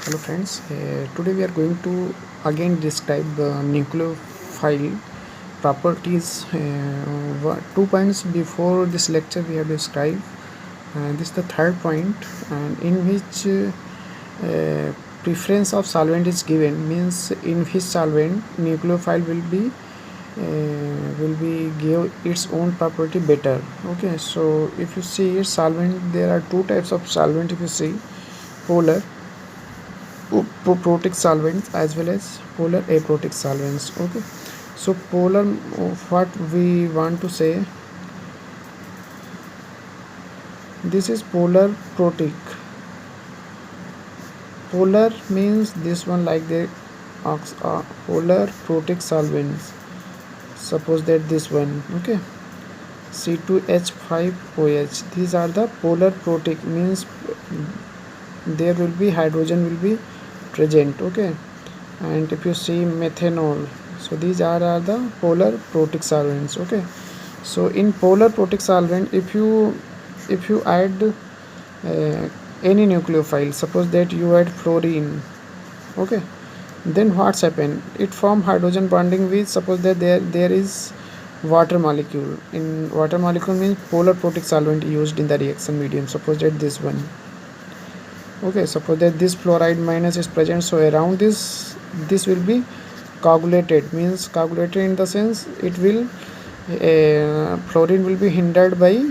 Hello friends, today we are going to again describe the nucleophile properties. 2 points before this lecture we have described. This is the third point, and in which preference of solvent is given, means in which solvent nucleophile will be give its own property better. Okay, so if you see solvent, there are two types of solvent. If you see polar protic solvents as well as polar aprotic solvents. Okay, so polar, what we want to say, this is polar protic. Polar means this one, like the polar protic solvents. Suppose that this one, okay, C2H5OH, these are the polar protic, means there will be hydrogen will be present. Okay, and if you see methanol, so these are the polar protic solvents. Okay, so in polar protic solvent, if you add any nucleophile, suppose that you add fluorine, okay, then what's happened, it form hydrogen bonding with, suppose that there is water molecule. In water molecule means polar protic solvent used in the reaction medium. Suppose that this one, okay, suppose that this fluoride minus is present, so around this will be coagulated, means coagulated in the sense it will fluorine will be hindered by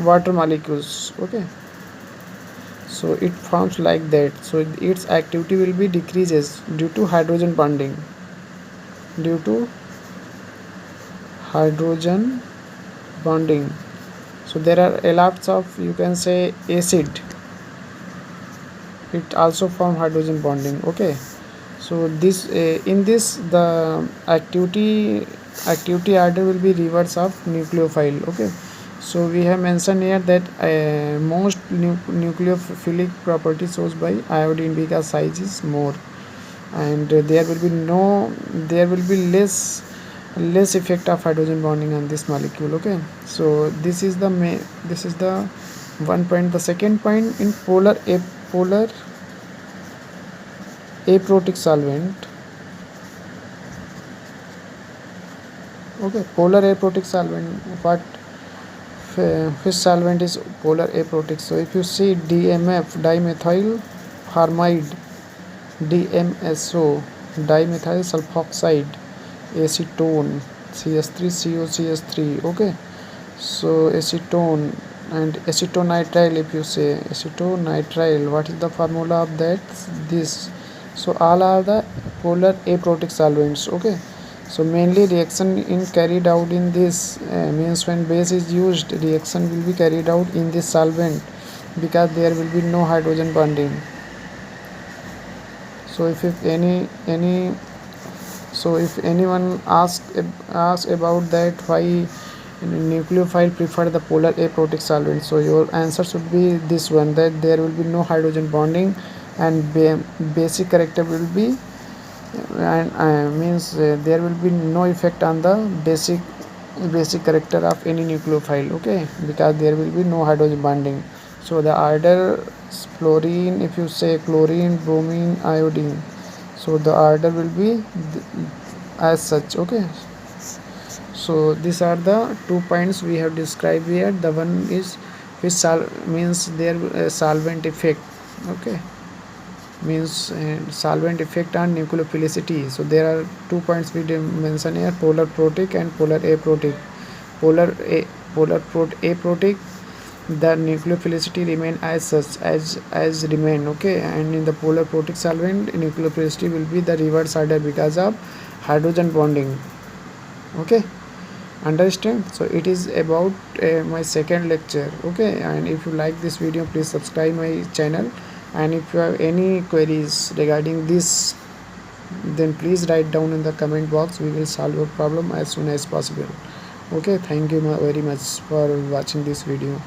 water molecules. Okay, so it forms like that, so its activity will be decreases due to hydrogen bonding, due to hydrogen bonding. So there are a lots of, you can say, acid, it also form hydrogen bonding. Okay, so this in this the activity order will be reverse of nucleophile. Okay, so we have mentioned here that most nucleophilic property shows by iodine because size is more, and there will be less effect of hydrogen bonding on this molecule. Okay, so this is the one point. The second point, in polar aprotic solvent. Okay, polar aprotic solvent, which solvent is polar aprotic? So if you see DMF, dimethyl formide, DMSO, dimethyl sulfoxide, acetone, CS3COCS3. Okay, so acetone and acetonitrile, if you say acetonitrile, what is the formula of that? This. So all are the polar aprotic solvents. Okay, so mainly reaction in carried out in this means when base is used, reaction will be carried out in this solvent because there will be no hydrogen bonding. So if anyone asks about that, why nucleophile prefer the polar aprotic solvent, so your answer should be this one, that there will be no hydrogen bonding and basic character will be, and means there will be no effect on the basic character of any nucleophile. Okay, because there will be no hydrogen bonding. So the order fluorine, if you say chlorine, bromine, iodine, so the order will be as such. Okay, so these are the 2 points we have described here. The one is which means there solvent effect. Okay, means solvent effect on nucleophilicity. So there are 2 points we mention here: polar protic and polar aprotic. polar a aprotic, the nucleophilicity remain as such as remain. Okay, and in the polar protic solvent, nucleophilicity will be the reverse order because of hydrogen bonding. Okay, understand? So it is about my second lecture. Okay, and if you like this video, please subscribe my channel, and if you have any queries regarding this, then please write down in the comment box. We will solve your problem as soon as possible. Okay, thank you very much for watching this video.